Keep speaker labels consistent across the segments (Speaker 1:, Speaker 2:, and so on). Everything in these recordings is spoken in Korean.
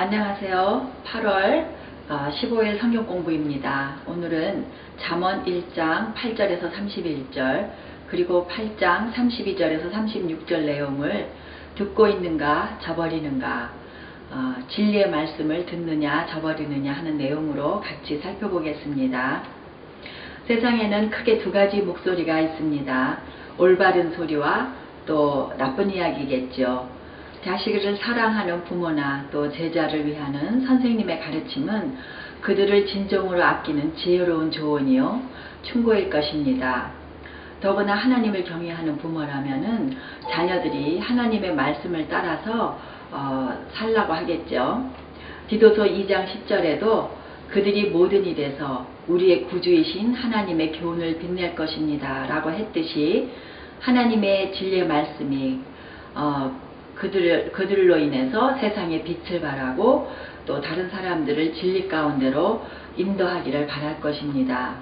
Speaker 1: 안녕하세요. 8월 15일 성경 공부입니다. 오늘은 잠언 1장 8절에서 31절 그리고 8장 32절에서 36절 내용을 듣고 있는가 저버리는가 진리의 말씀을 듣느냐 저버리느냐 하는 내용으로 같이 살펴보겠습니다. 세상에는 크게 두 가지 목소리가 있습니다. 올바른 소리와 또 나쁜 이야기겠죠. 자식을 사랑하는 부모나 또 제자를 위하는 선생님의 가르침은 그들을 진정으로 아끼는 지혜로운 조언이요 충고일 것입니다. 더구나 하나님을 경외하는 부모라면은 자녀들이 하나님의 말씀을 따라서 살라고 하겠죠. 디도서 2장 10절에도 그들이 모든 일에서 우리의 구주이신 하나님의 교훈을 빛낼 것입니다 라고 했듯이 하나님의 진리의 말씀이 그들로 인해서 세상에 빛을 발하고 또 다른 사람들을 진리 가운데로 인도하기를 바랄 것입니다.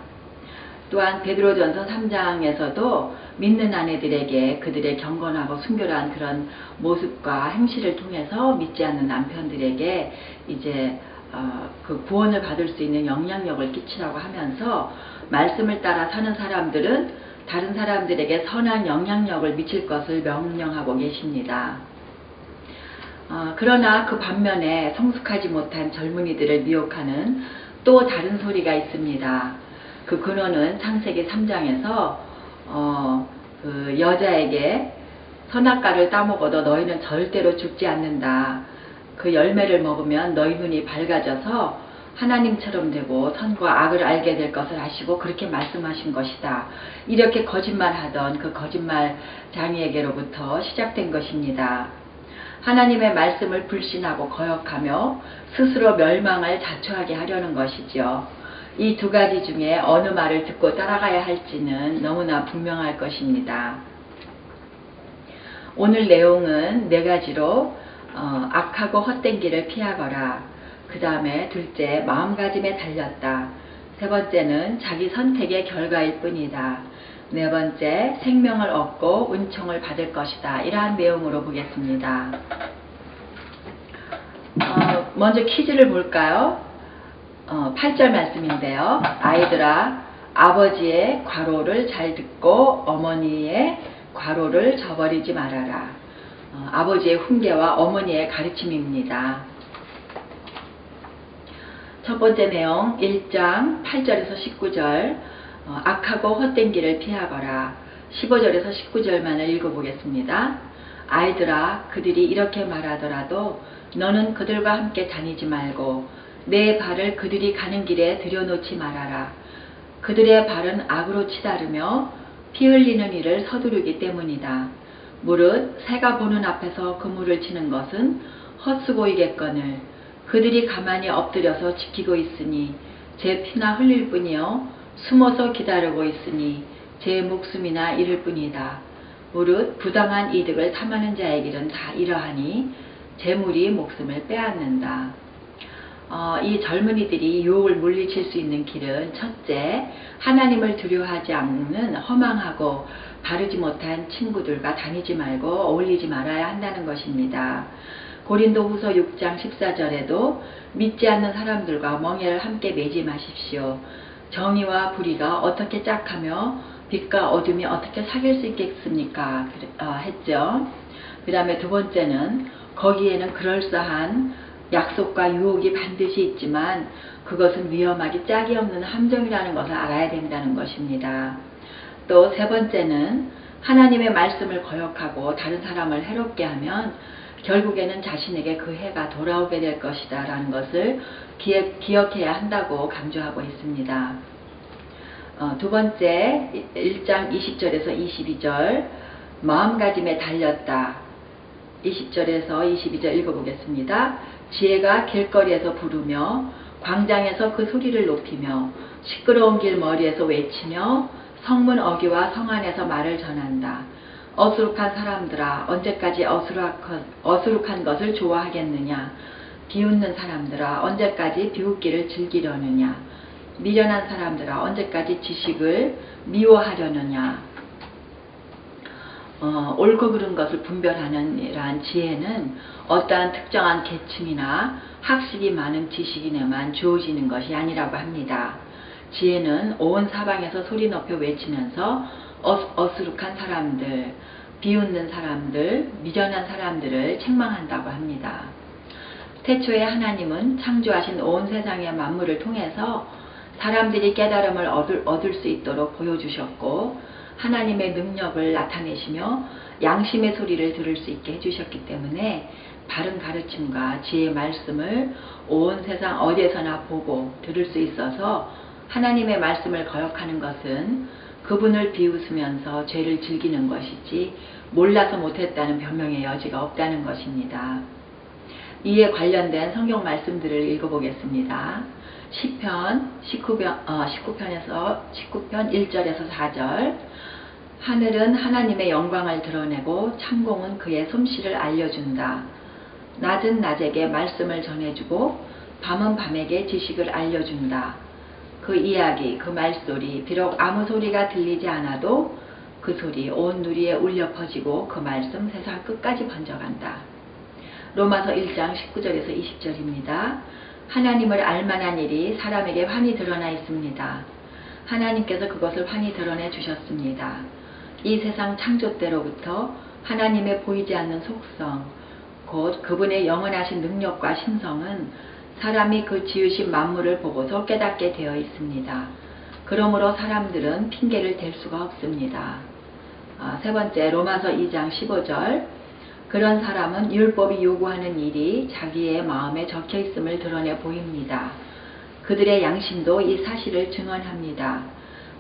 Speaker 1: 또한 베드로전서 3장에서도 믿는 아내들에게 그들의 경건하고 순결한 그런 모습과 행실을 통해서 믿지 않는 남편들에게 이제 그 구원을 받을 수 있는 영향력을 끼치라고 하면서 말씀을 따라 사는 사람들은 다른 사람들에게 선한 영향력을 미칠 것을 명령하고 계십니다. 그러나 그 반면에 성숙하지 못한 젊은이들을 미혹하는 또 다른 소리가 있습니다. 그 근원은 창세기 3장에서 그 여자에게 선악과를 따먹어도 너희는 절대로 죽지 않는다. 그 열매를 먹으면 너희 눈이 밝아져서 하나님처럼 되고 선과 악을 알게 될 것을 아시고 그렇게 말씀하신 것이다. 이렇게 거짓말하던 그 거짓말 장이에게로부터 시작된 것입니다. 하나님의 말씀을 불신하고 거역하며 스스로 멸망을 자초하게 하려는 것이죠. 이 두 가지 중에 어느 말을 듣고 따라가야 할지는 너무나 분명할 것입니다. 오늘 내용은 네 가지로 악하고 헛된 길을 피하거라. 그 다음에 둘째 마음가짐에 달렸다. 세 번째는 자기 선택의 결과일 뿐이다. 네 번째 생명을 얻고 은총을 받을 것이다. 이러한 내용으로 보겠습니다. 먼저 퀴즈를 볼까요? 8절 말씀인데요. 아이들아 아버지의 과로를 잘 듣고 어머니의 과로를 저버리지 말아라. 아버지의 훈계와 어머니의 가르침입니다. 첫 번째 내용 1장 8절에서 19절 악하고 헛된 길을 피하거라. 15절에서 19절만을 읽어보겠습니다. 아이들아 그들이 이렇게 말하더라도 너는 그들과 함께 다니지 말고 내 발을 그들이 가는 길에 들여놓지 말아라. 그들의 발은 악으로 치다르며 피 흘리는 일을 서두르기 때문이다. 무릇 새가 보는 앞에서 그물을 치는 것은 헛수고이겠거늘 그들이 가만히 엎드려서 지키고 있으니 제 피나 흘릴 뿐이요 숨어서 기다리고 있으니 제 목숨이나 잃을 뿐이다. 무릇 부당한 이득을 탐하는 자의 길은 다 이러하니 재물이 목숨을 빼앗는다. 이 젊은이들이 유혹을 물리칠 수 있는 길은 첫째, 하나님을 두려워하지 않는 허망하고 바르지 못한 친구들과 다니지 말고 어울리지 말아야 한다는 것입니다. 고린도후서 6장 14절에도 믿지 않는 사람들과 멍에를 함께 매지 마십시오. 정의와 불의가 어떻게 짝하며 빛과 어둠이 어떻게 사귈 수 있겠습니까? 했죠. 그 다음에 두 번째는 거기에는 그럴싸한 약속과 유혹이 반드시 있지만 그것은 위험하기 짝이 없는 함정이라는 것을 알아야 된다는 것입니다. 또 세 번째는 하나님의 말씀을 거역하고 다른 사람을 해롭게 하면 결국에는 자신에게 그 해가 돌아오게 될 것이다 라는 것을 기억해야 한다고 강조하고 있습니다. 두 번째 1장 20절에서 22절 마음가짐에 달렸다. 20절에서 22절 읽어보겠습니다. 지혜가 길거리에서 부르며 광장에서 그 소리를 높이며 시끄러운 길 머리에서 외치며 성문 어귀와 성 안에서 말을 전한다. 어수룩한 사람들아 언제까지 어수룩한 것을 좋아하겠느냐. 비웃는 사람들아 언제까지 비웃기를 즐기려느냐. 미련한 사람들아 언제까지 지식을 미워하려느냐. 옳고 그른 것을 분별하는 이러한 지혜는 어떠한 특정한 계층이나 학식이 많은 지식인에만 주어지는 것이 아니라고 합니다. 지혜는 온 사방에서 소리 높여 외치면서 어수룩한 사람들, 비웃는 사람들, 미련한 사람들을 책망한다고 합니다. 태초에 하나님은 창조하신 온 세상의 만물을 통해서 사람들이 깨달음을 얻을 수 있도록 보여주셨고 하나님의 능력을 나타내시며 양심의 소리를 들을 수 있게 해주셨기 때문에 바른 가르침과 지혜의 말씀을 온 세상 어디에서나 보고 들을 수 있어서 하나님의 말씀을 거역하는 것은 그분을 비웃으면서 죄를 즐기는 것이지 몰라서 못했다는 변명의 여지가 없다는 것입니다. 이에 관련된 성경 말씀들을 읽어보겠습니다. 시편 19편 1절에서 4절. 하늘은 하나님의 영광을 드러내고 창공은 그의 솜씨를 알려준다. 낮은 낮에게 말씀을 전해주고 밤은 밤에게 지식을 알려준다. 그 이야기, 그 말소리, 비록 아무 소리가 들리지 않아도 그 소리 온 누리에 울려 퍼지고 그 말씀 세상 끝까지 번져간다. 로마서 1장 19절에서 20절입니다. 하나님을 알만한 일이 사람에게 환히 드러나 있습니다. 하나님께서 그것을 환히 드러내 주셨습니다. 이 세상 창조 때로부터 하나님의 보이지 않는 속성, 곧 그분의 영원하신 능력과 신성은 사람이 그 지으신 만물을 보고서 깨닫게 되어 있습니다. 그러므로 사람들은 핑계를 댈 수가 없습니다. 세 번째, 로마서 2장 15절. 그런 사람은 율법이 요구하는 일이 자기의 마음에 적혀 있음을 드러내 보입니다. 그들의 양심도 이 사실을 증언합니다.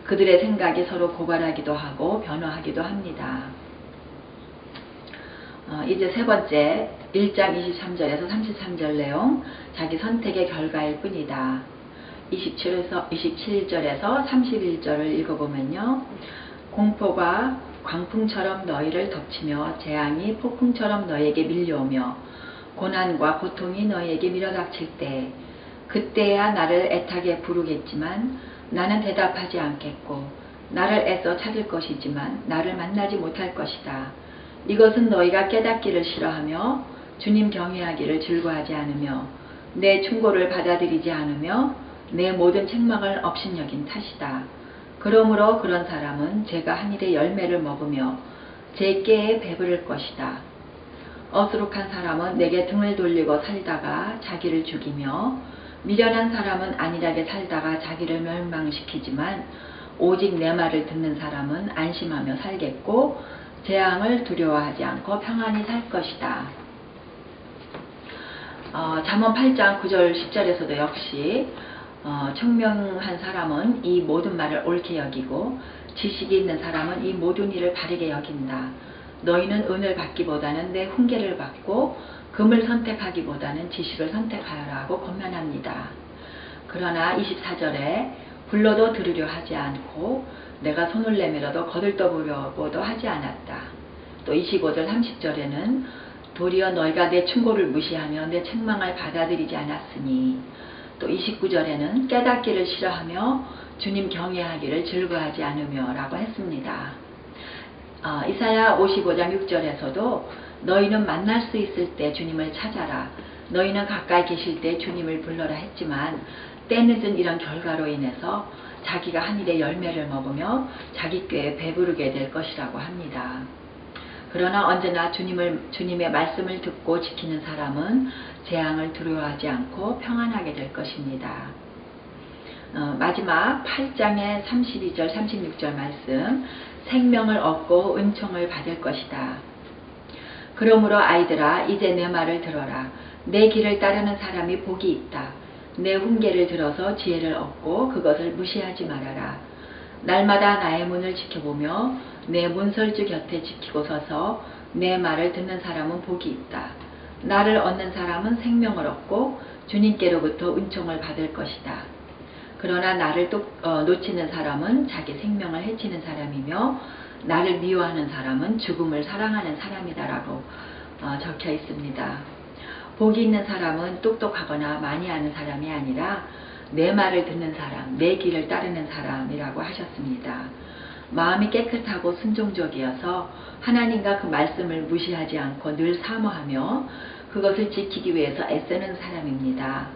Speaker 1: 그들의 생각이 서로 고발하기도 하고 변화하기도 합니다. 이제 세 번째 1장 23절에서 33절 내용, 자기 선택의 결과일 뿐이다. 27절에서 31절을 읽어보면요. 공포가 광풍처럼 너희를 덮치며 재앙이 폭풍처럼 너희에게 밀려오며 고난과 고통이 너희에게 밀어닥칠 때 그때야 나를 애타게 부르겠지만 나는 대답하지 않겠고 나를 애써 찾을 것이지만 나를 만나지 못할 것이다. 이것은 너희가 깨닫기를 싫어하며 주님 경외하기를 즐거워하지 않으며 내 충고를 받아들이지 않으며 내 모든 책망을 업신여긴 탓이다. 그러므로 그런 사람은 제가 한 일의 열매를 먹으며 제 깨에 배부를 것이다. 어수룩한 사람은 내게 등을 돌리고 살다가 자기를 죽이며 미련한 사람은 안일하게 살다가 자기를 멸망시키지만 오직 내 말을 듣는 사람은 안심하며 살겠고 재앙을 두려워하지 않고 평안히 살 것이다. 잠언 8장 9절 10절에서도 역시 청명한 사람은 이 모든 말을 옳게 여기고 지식이 있는 사람은 이 모든 일을 바르게 여긴다. 너희는 은을 받기보다는 내 훈계를 받고 금을 선택하기보다는 지식을 선택하여라 하고 권면합니다. 그러나 24절에 불러도 들으려 하지 않고 내가 손을 내밀어도 거들떠보려고도 하지 않았다. 또 25절 30절에는 도리어 너희가 내 충고를 무시하며 내 책망을 받아들이지 않았으니, 또 29절에는 깨닫기를 싫어하며 주님 경외하기를 즐거워하지 않으며 라고 했습니다. 이사야 55장 6절에서도 너희는 만날 수 있을 때 주님을 찾아라. 너희는 가까이 계실 때 주님을 불러라 했지만 때늦은 이런 결과로 인해서 자기가 한 일의 열매를 먹으며 자기 꾀에 배부르게 될 것이라고 합니다. 그러나 언제나 주님의 말씀을 듣고 지키는 사람은 재앙을 두려워하지 않고 평안하게 될 것입니다. 마지막 8장의 32절 36절 말씀, 생명을 얻고 은총을 받을 것이다. 그러므로 아이들아 이제 내 말을 들어라. 내 길을 따르는 사람이 복이 있다. 내 훈계를 들어서 지혜를 얻고 그것을 무시하지 말아라. 날마다 나의 문을 지켜보며 내 문설주 곁에 지키고 서서 내 말을 듣는 사람은 복이 있다. 나를 얻는 사람은 생명을 얻고 주님께로부터 은총을 받을 것이다. 그러나 나를 놓치는 사람은 자기 생명을 해치는 사람이며 나를 미워하는 사람은 죽음을 사랑하는 사람이다라고 적혀 있습니다. 복이 있는 사람은 똑똑하거나 많이 아는 사람이 아니라 내 말을 듣는 사람, 내 길을 따르는 사람이라고 하셨습니다. 마음이 깨끗하고 순종적이어서 하나님과 그 말씀을 무시하지 않고 늘 사모하며 그것을 지키기 위해서 애쓰는 사람입니다.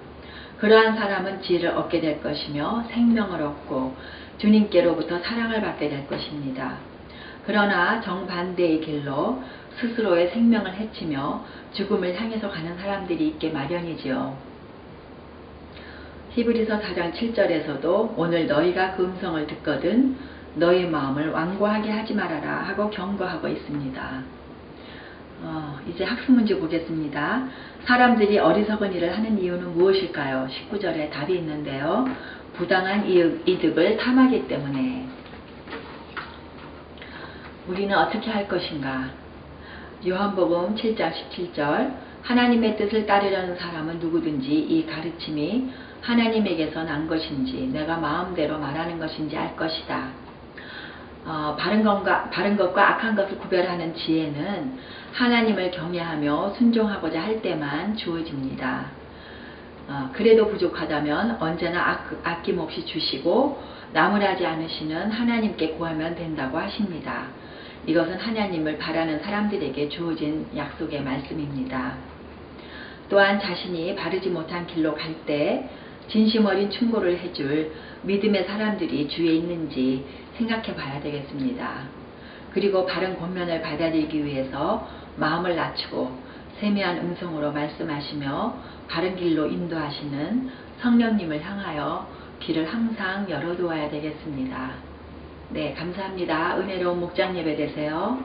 Speaker 1: 그러한 사람은 지혜를 얻게 될 것이며 생명을 얻고 주님께로부터 사랑을 받게 될 것입니다. 그러나 정반대의 길로 스스로의 생명을 해치며 죽음을 향해서 가는 사람들이 있게 마련이지요. 히브리서 4장 7절에서도 오늘 너희가 그 음성을 듣거든 너희 마음을 완고하게 하지 말아라 하고 경고하고 있습니다. 이제 학습문제 보겠습니다. 사람들이 어리석은 일을 하는 이유는 무엇일까요? 19절에 답이 있는데요. 부당한 이득을 탐하기 때문에. 우리는 어떻게 할 것인가? 요한복음 7장 17절 하나님의 뜻을 따르려는 사람은 누구든지 이 가르침이 하나님에게서 난 것인지 내가 마음대로 말하는 것인지 알 것이다. 바른 것과 악한 것을 구별하는 지혜는 하나님을 경외하며 순종하고자 할 때만 주어집니다. 그래도 부족하다면 언제나 아낌없이 주시고 나무라지 않으시는 하나님께 구하면 된다고 하십니다. 이것은 하나님을 바라는 사람들에게 주어진 약속의 말씀입니다. 또한 자신이 바르지 못한 길로 갈 때 진심 어린 충고를 해줄 믿음의 사람들이 주위에 있는지 생각해 봐야 되겠습니다. 그리고 바른 권면을 받아들이기 위해서 마음을 낮추고 세미한 음성으로 말씀하시며 바른 길로 인도하시는 성령님을 향하여 귀를 항상 열어두어야 되겠습니다. 네, 감사합니다. 은혜로운 목장 예배 되세요.